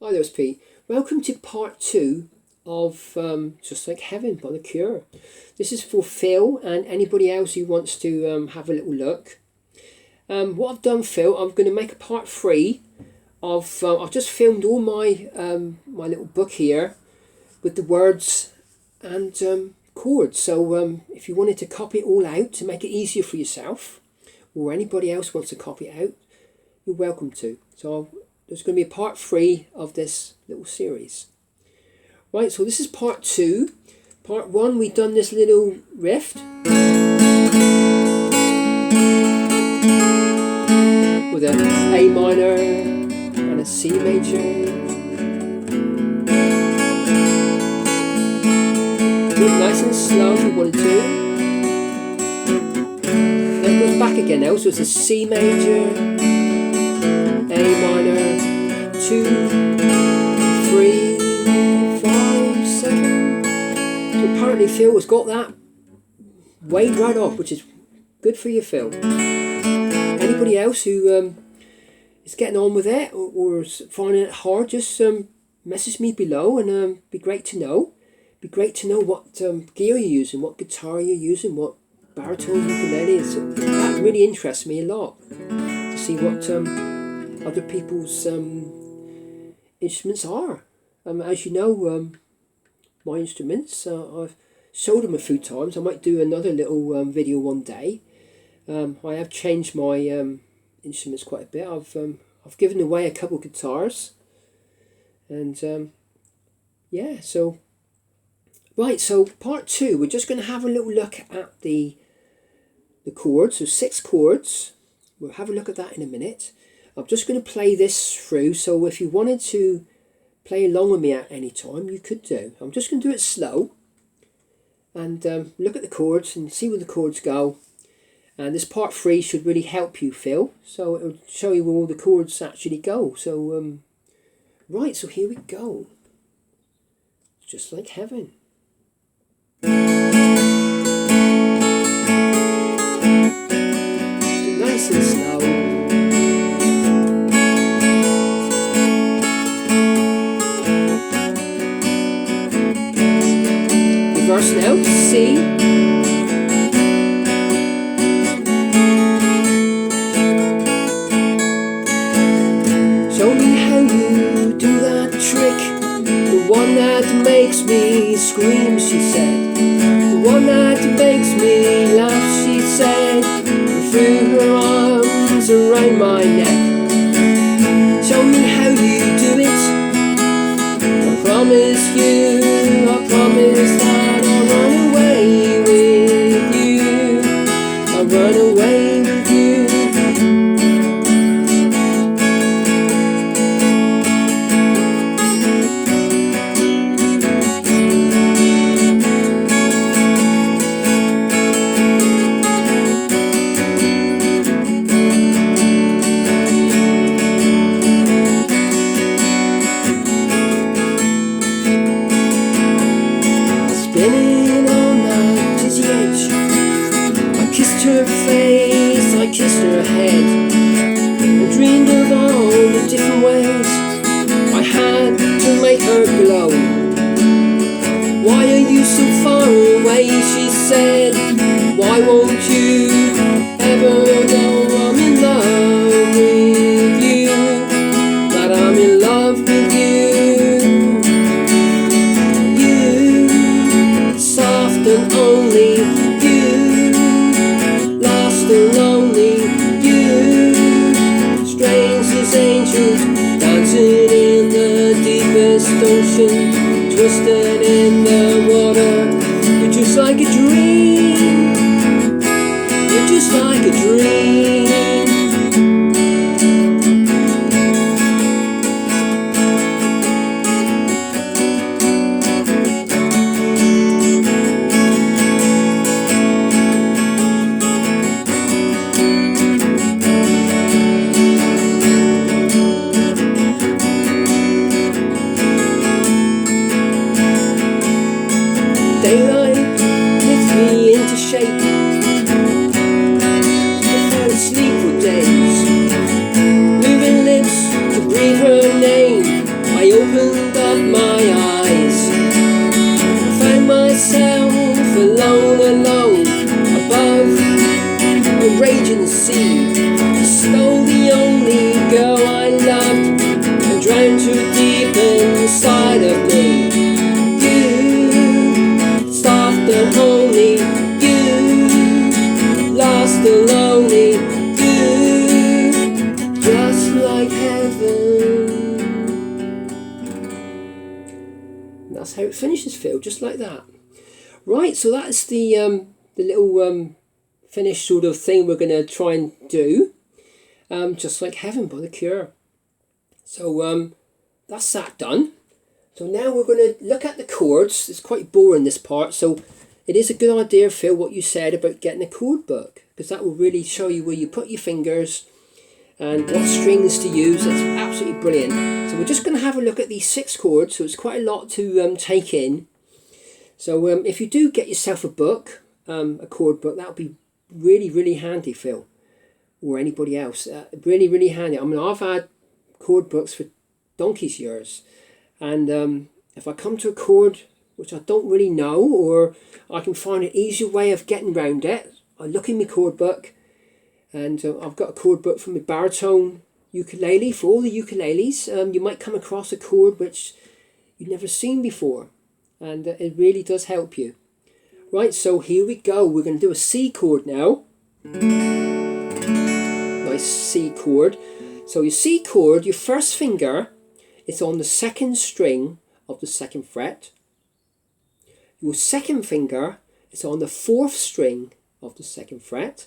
Hi there, it's Pete. Welcome to part 2 of Just Like Heaven by The Cure. This is for Phil and anybody else who wants to have a little look. What I've done, Phil, I'm going to make a part 3 of... I've just filmed all my my little book here with the words and chords. So if you wanted to copy it all out to make it easier for yourself, or anybody else wants to copy it out, you're welcome to. So there's going to be a part 3 of this little series. Right, so this is part 2. Part 1, we've done this little riff with an A minor and a C major. Do it nice and slow if you wanted to. Then it goes back again now, so it's a C major, A minor, 2, 3, 5, 7. So apparently Phil has got that weighed right off, which is good for you, Phil. Anybody else who is getting on with it or is finding it hard, just message me below, and be great to know. Be great to know what gear you're using, what guitar you're using, what baritone, ukulele. That really interests me a lot, to see what other people's instruments are. As you know, my instruments, I've showed them a few times. I might do another little video one day. I have changed my instruments quite a bit. I've given away a couple guitars, and yeah. So right, so part 2, we're just going to have a little look at the chords. So 6 chords. We'll have a look at that in a minute. I'm just going to play this through, so if you wanted to play along with me at any time, you could do. I'm just going to do it slow and look at the chords and see where the chords go. And this part 3 should really help you, Phil. So it'll show you where all the chords actually go. So, right, so here we go. Just like heaven. Nice and slow. Reverse now, C. Show me how you do that trick, the one that makes me scream, she said. The one that makes me laugh, she said. Threw her arms around my neck. Show me how you do it. I promise you, I promise that I'll run away with you. I'll run away with you. Spinning on that dizzy edge, I kissed her face, I kissed her head, and dreamed of all the different ways I had to make her glow. Why are you so far away, she said. Why won't you ever know I'm in love with you, that I'm in love with you. And only you, lost and lonely you, strange as angels dancing in the deepest ocean, twisted in the water. You're just like a dream, you're just like a dream. Daylight lifts me into shape. I fell asleep for days, moving lips to breathe her name. I a raging sea to stole the only girl I loved and drowned too deep inside of me. You soft and only you, lost and lonely you, just like heaven. And that's how it finishes, Phil, just like that. Right, so that's the little finished sort of thing we're going to try and do. Just like Heaven by The Cure. So that's that done. So now we're going to look at the chords. It's quite boring, this part, so it is a good idea, Phil, what you said about getting a chord book, because that will really show you where you put your fingers and what strings to use. That's absolutely brilliant. So we're just going to have a look at these 6 chords, so it's quite a lot to take in. So if you do get yourself a book, a chord book, that would be really, really handy, Phil, or anybody else. Really, really handy. I mean, I've had chord books for donkey's years, and if I come to a chord which I don't really know, or I can find an easier way of getting around it, I look in my chord book, and I've got a chord book from my baritone ukulele. For all the ukuleles, you might come across a chord which you've never seen before, and it really does help you. Right, so here we go. We're going to do a C chord now. Nice C chord. So your C chord, your first finger is on the 2nd string of the 2nd fret. Your second finger is on the 4th string of the 2nd fret.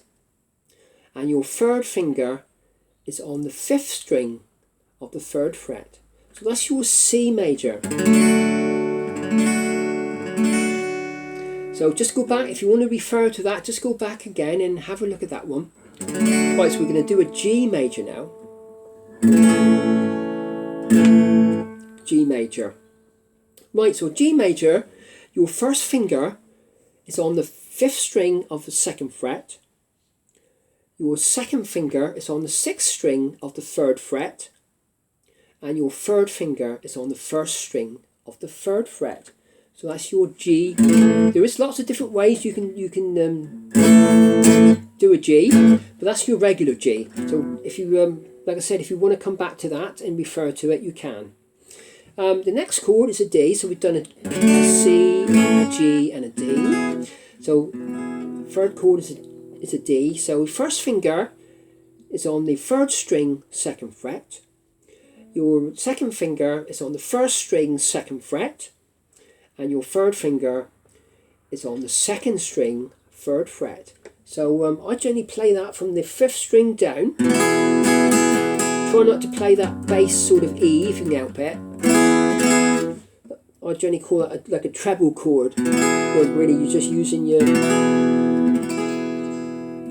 And your 3rd finger is on the 5th string of the 3rd fret. So that's your C major. So just go back, if you want to refer to that, just go back again and have a look at that one. Right, so we're going to do a G major now. G major. Right, so G major, your first finger is on the 5th string of the 2nd fret. Your second finger is on the 6th string of the 3rd fret. And your 3rd finger is on the 1st string of the 3rd fret. So that's your G. There is lots of different ways you can do a G, but that's your regular G. So if you, like I said, if you want to come back to that and refer to it, you can. The next chord is a D. So we've done a C, a G, and a D. So 3rd chord is a D. So first finger is on the 3rd string 2nd fret. Your second finger is on the 1st string 2nd fret. And your 3rd finger is on the 2nd string 3rd fret. So I generally play that from the 5th string down. Try not to play that bass sort of E if you can help it. I generally call it like a treble chord, where really you're just using your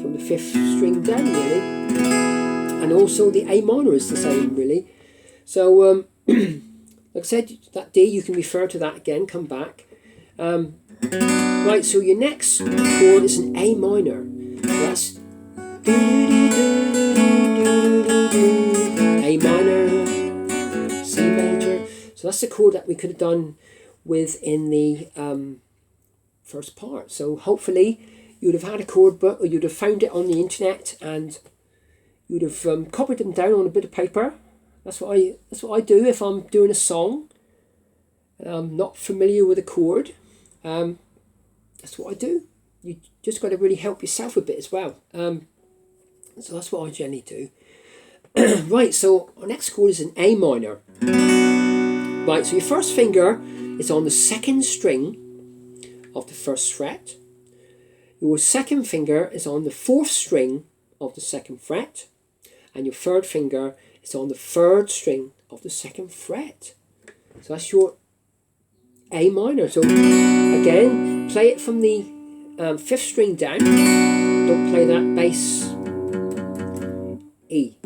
from the 5th string down, really. And also the A minor is the same, really. So like I said, that D, you can refer to that again, come back. Right, so your next chord is an A minor. That's A minor, C major. So that's the chord that we could have done with in the first part. So hopefully you'd have had a chord book, or you'd have found it on the internet, and you'd have copied them down on a bit of paper. That's what I do if I'm doing a song and I'm not familiar with a chord. That's what I do. You just got to really help yourself a bit as well. So that's what I generally do. Right, so our next chord is an A minor. Right, so your first finger is on the 2nd string of the 1st fret. Your second finger is on the 4th string of the 2nd fret. And your 3rd finger is on the 3rd string of the 2nd fret. So that's your A minor. So again, play it from the 5th string down. Don't play that bass E.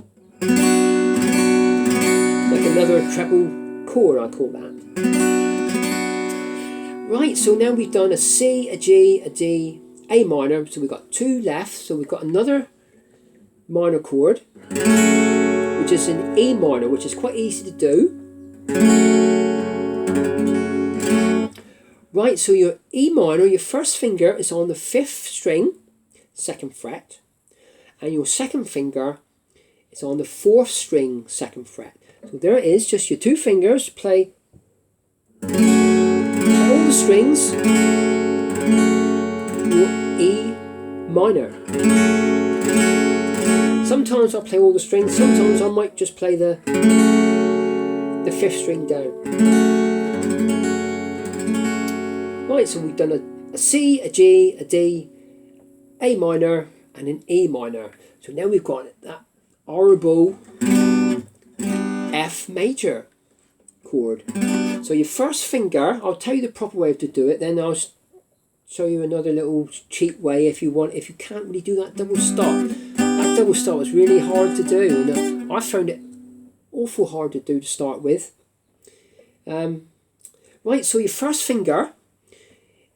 Like another treble chord, I call that. Right, so now we've done a C, a G, a D, A minor. So we've got 2 left. So we've got another minor chord, which is an E minor, which is quite easy to do. Right, so your E minor, your first finger is on the 5th string, 2nd fret, and your second finger is on the 4th string 2nd fret. So there it is, just your 2 fingers, play all the strings, your E minor. Sometimes I'll play all the strings, sometimes I might just play the 5th string down. Right, so we've done a C, a G, a D, A minor, and an E minor. So now we've got that horrible F major chord. So your first finger, I'll tell you the proper way to do it, then I'll show you another little cheap way if you want, if you can't really do that double stop. That double stop is really hard to do, and I found it awful hard to do to start with. Right, so your first finger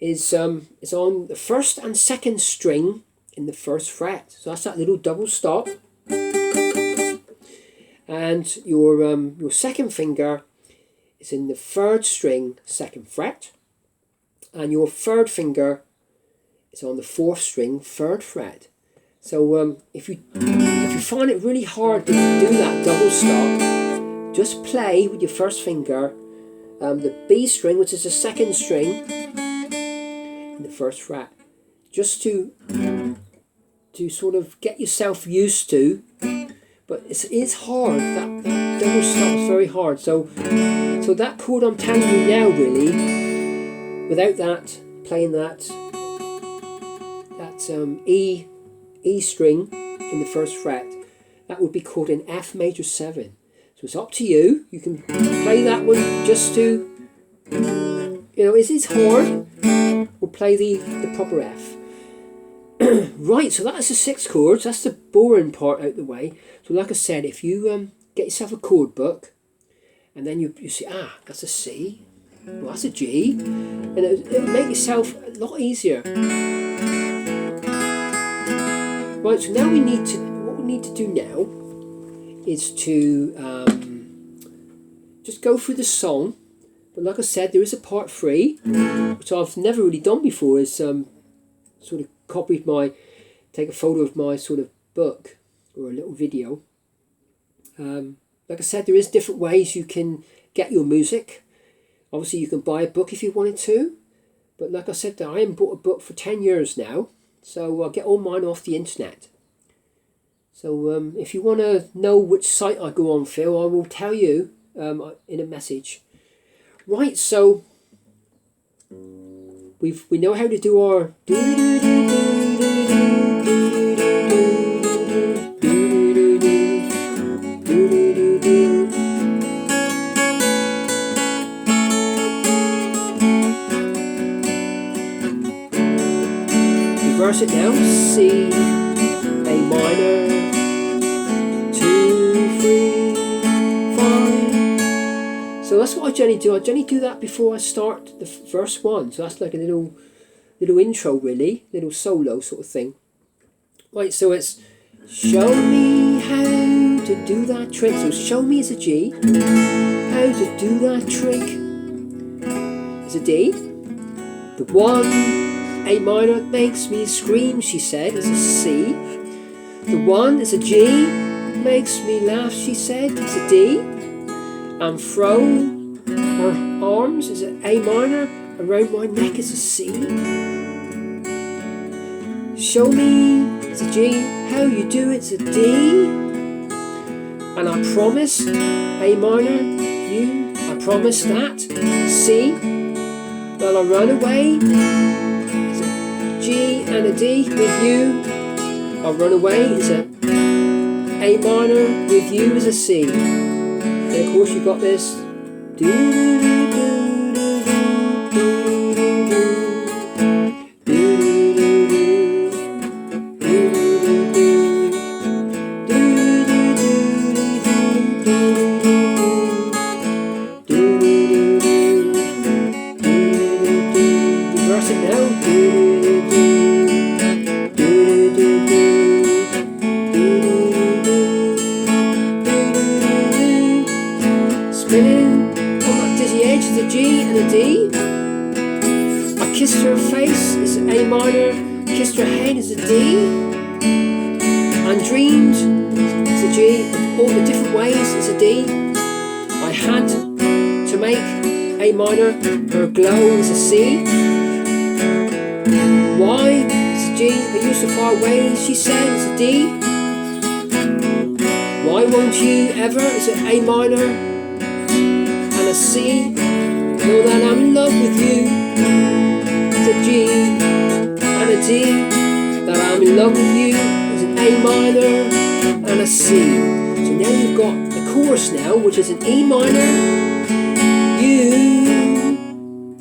is on the 1st and 2nd string in the 1st fret. So that's that little double stop. And your second finger is in the 3rd string 2nd fret. And your 3rd finger is on the 4th string 3rd fret. So if you find it really hard to do that double stop, just play with your first finger the B string, which is the 2nd string in the 1st fret, just to sort of get yourself used to. But it is hard. That double stop is very hard. So that chord I'm telling you now, really, without that, playing that E string in the 1st fret, that would be called an F major 7. So it's up to you. You can play that one just to, it is hard, or play the proper F. Right, so that's the 6 chords. That's the boring part out the way. So like I said, if you get yourself a chord book, and then you see, that's a C, well, that's a G, and it'll make yourself a lot easier. Right, so now what we need to do now is to just go through the song. But like I said, there is a part 3, which I've never really done before, is sort of take a photo of my sort of book or a little video. Like I said, there is different ways you can get your music. Obviously you can buy a book if you wanted to, but like I said, I haven't bought a book for 10 years now, so I'll get all mine off the internet. So if you want to know which site I go on, Phil, I will tell you in a message. Right, so we know how to do our reverse it now. C, A minor, 2, 3, 5. So that's what I generally do. I generally do that before I start the verse 1. So that's like a little intro, really, little solo sort of thing. Right, so it's show me how to do that trick. So show me is a G. How to do that trick is a D. The 1 A minor makes me scream, she said, is a C. The 1 is a G, makes me laugh, she said, is a D. And throw her arms is an A minor, around my neck is a C. Show me is a G, how you do it's a D. And I promise, A minor, I promise that, C. Well, I run away, G and a D with you. I'll run away is a A minor, with you is a C. And of course you've got this. Reverse it now. Spinning on that dizzy edge is a G and a D. I kissed her face is an A minor, kissed her head is a D. and dreamed it's a G of all the different ways it's a D. I had to make A minor her glow as a C. Why it's a G? Are you so far away? She said it's a D. Why won't you ever? It's an A minor and a C. Know that I'm in love with you. It's a G and a D. That I'm in love with you. It's an A minor and a C. So now you've got the chorus now, which is an E minor, U,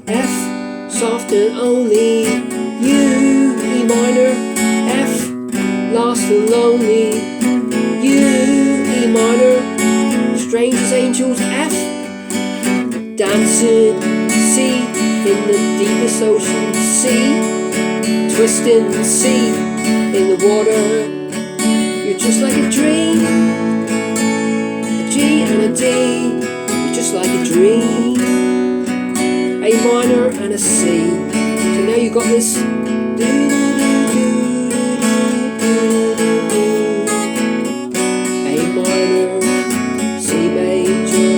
F, soft and only, U, E minor, F, lost and lonely, U, E minor, strange as angels, F, dancing, C, in the deepest ocean, C, twisting, C, in the water, you're just like a dream, a G and a D, you're just like a dream, A minor and a C, so now you've got this, A minor, C major,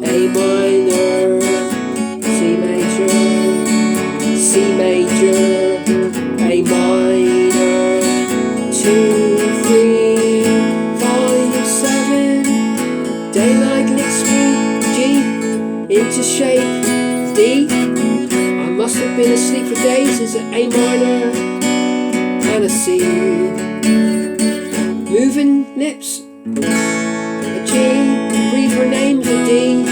A minor, C major, C major, A minor, 2, 3, 5, 7, daylight licks me, G, into shape, D, I must have been asleep for days, it's an A minor and a C, moving lips, a G, breathe her name's a D,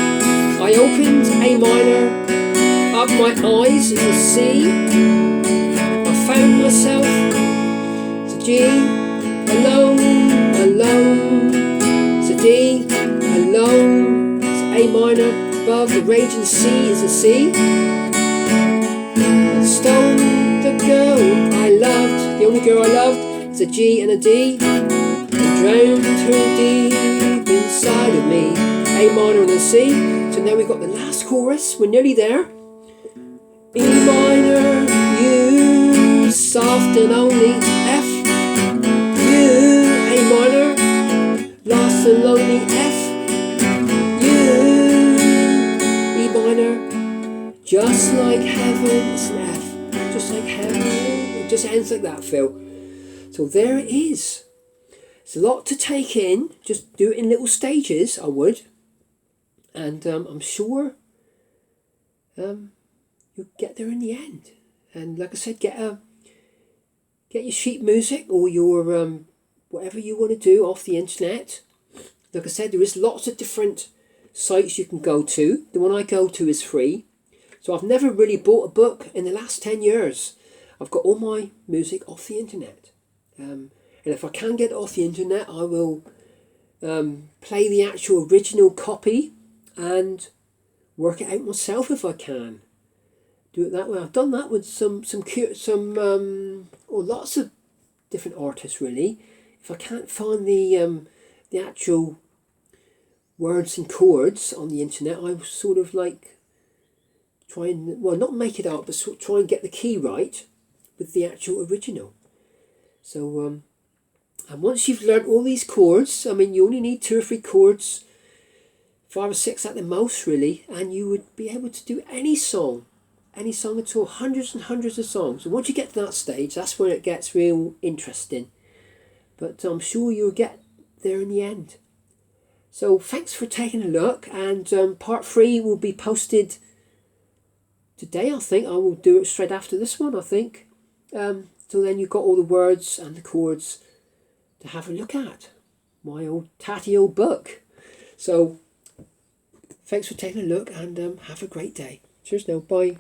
I opened A minor, up my eyes is a C, I found myself, it's a G, alone, alone, it's a D, alone, it's A minor, above the raging sea is a C, I stoned the girl I loved, the only girl I loved, it's a G and a D, I drowned her deep inside of me, A minor and a C, so now we've got the last chorus, we're nearly there, E minor, U, soft and only, F, U, A minor, lost and lonely, F, U, E minor, just like heaven, it's an F, just like heaven, it just ends like that, Phil. So there it is. It's a lot to take in, just do it in little stages, I would, and I'm sure you'll get there in the end. And like I said, get your sheet music or your whatever you want to do off the internet. Like I said, there is lots of different sites you can go to. The one I go to is free. So I've never really bought a book in the last 10 years. I've got all my music off the internet. And if I can get it off the internet, I will play the actual original copy and work it out myself if I can. Do it that way. I've done that with lots of different artists really. If I can't find the actual words and chords on the internet, I sort of like try and, well, not make it up, but sort of try and get the key right with the actual original. So and once you've learnt all these chords, I mean, you only need 2 or 3 chords, 5 or 6 at the most really, and you would be able to do any song at all, hundreds and hundreds of songs. And once you get to that stage, that's when it gets real interesting. But I'm sure you'll get there in the end. So thanks for taking a look, and part 3 will be posted today, I think. I will do it straight after this one, I think. So then you've got all the words and the chords to have a look at. My old tatty old book. So thanks for taking a look, and have a great day. Cheers now, bye.